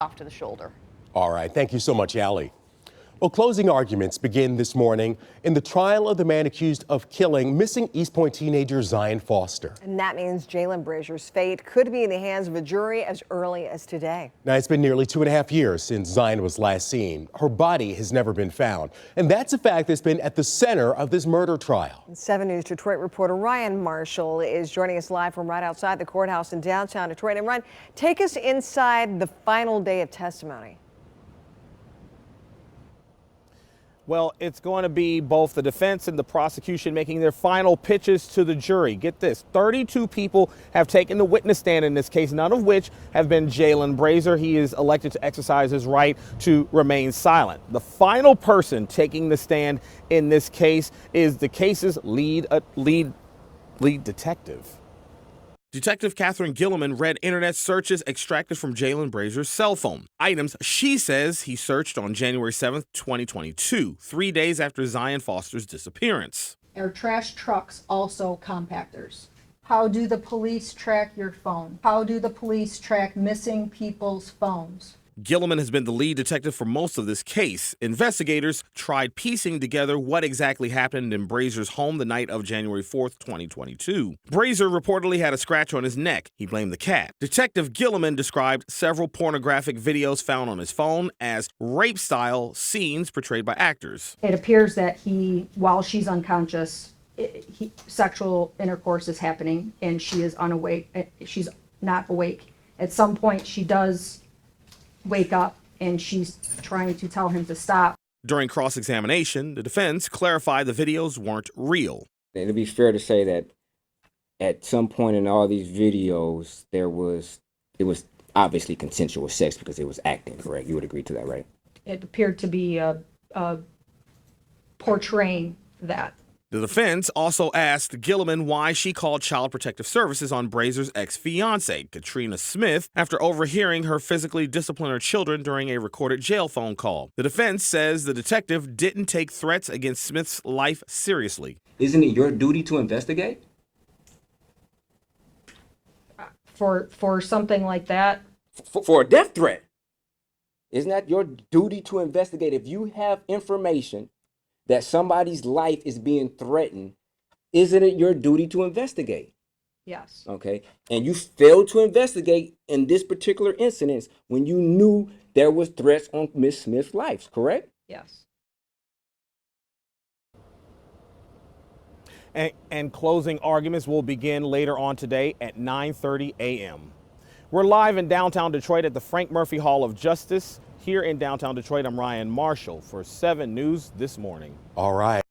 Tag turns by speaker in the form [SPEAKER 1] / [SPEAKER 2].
[SPEAKER 1] off to the shoulder.
[SPEAKER 2] All right. Thank you so much, Allie. Well, closing arguments begin this morning in the trial of the man accused of killing missing East Point teenager Zion Foster.
[SPEAKER 3] And that means Jaylin Brazier's fate could be in the hands of a jury as early as today.
[SPEAKER 2] Now, it's been nearly 2.5 years since Zion was last seen. Her body has never been found. And that's a fact that's been at the center of this murder trial.
[SPEAKER 3] 7 News Detroit reporter Ryan Marshall is joining us live from right outside the courthouse in downtown Detroit. And Ryan, take us inside the final day of testimony.
[SPEAKER 4] Well, it's going to be both the defense and the prosecution making their final pitches to the jury. Get this, 32 people have taken the witness stand in this case, none of which have been Jaylin Brazier. He is elected to exercise his right to remain silent. The final person taking the stand in this case is the case's lead detective. Detective Catherine Gilliman read internet searches extracted from Jaylin Brazier's cell phone. Items she says he searched on January 7th, 2022, 3 days after Zion Foster's disappearance.
[SPEAKER 5] Are trash trucks also compactors? How do the police track your phone? How do the police track missing people's phones?
[SPEAKER 4] Gilliman has been the lead detective for most of this case. Investigators tried piecing together what exactly happened in Brazier's home the night of January 4th, 2022. Brazier reportedly had a scratch on his neck. He blamed the cat. Detective Gilliman described several pornographic videos found on his phone as rape-style scenes portrayed by actors.
[SPEAKER 5] It appears that while she's unconscious, sexual intercourse is happening and she is unawake. She's not awake. At some point, she does wake up and she's trying to tell him to stop.
[SPEAKER 4] During cross-examination, the defense clarified the videos weren't real.
[SPEAKER 6] It'd be fair to say that at some point in all these videos, it was obviously consensual sex because it was acting, correct? You would agree to that, right?
[SPEAKER 5] It appeared to be portraying that.
[SPEAKER 4] The defense also asked Gilliman why she called Child Protective Services on Brazier's ex-fiancée, Katrina Smith, after overhearing her physically discipline her children during a recorded jail phone call. The defense says the detective didn't take threats against Smith's life seriously.
[SPEAKER 6] Isn't it your duty to investigate?
[SPEAKER 5] For something like that?
[SPEAKER 6] For a death threat. Isn't that your duty to investigate? If you have information that somebody's life is being threatened, isn't it your duty to investigate?
[SPEAKER 5] Yes.
[SPEAKER 6] Okay. And you failed to investigate in this particular incident when you knew there was threats on Miss Smith's life, correct?
[SPEAKER 5] Yes.
[SPEAKER 4] And closing arguments will begin later on today at 9:30 a.m. We're live in downtown Detroit at the Frank Murphy Hall of Justice. Here in downtown Detroit, I'm Ryan Marshall for 7 News this morning.
[SPEAKER 2] All right.